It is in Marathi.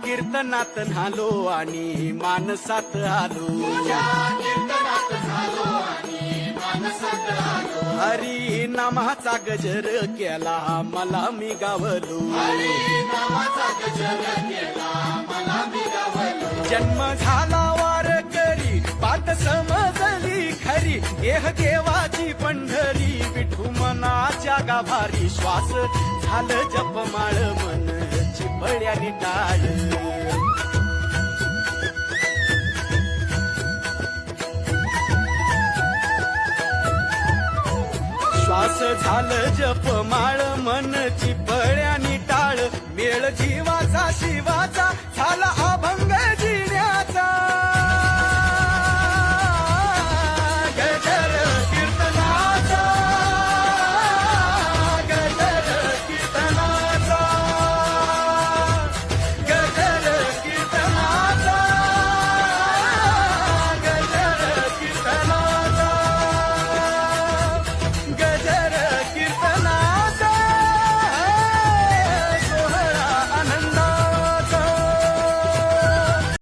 कीर्तनात न्हालो आणि मानसात आलो. हरी नामाचा गजर केला मला मी गावलो. जन्म झाला वार करी पात समजली खरी देह देवाची पंढरी विठू मनाच्या गाभारी श्वास झालं जपमाळ मन चिपळ्यानी टाळ. श्वास झालं जपमाळ मन चिपळ्यानी टाळ. मेळ जीवाचा शिवाचा झाला अभंग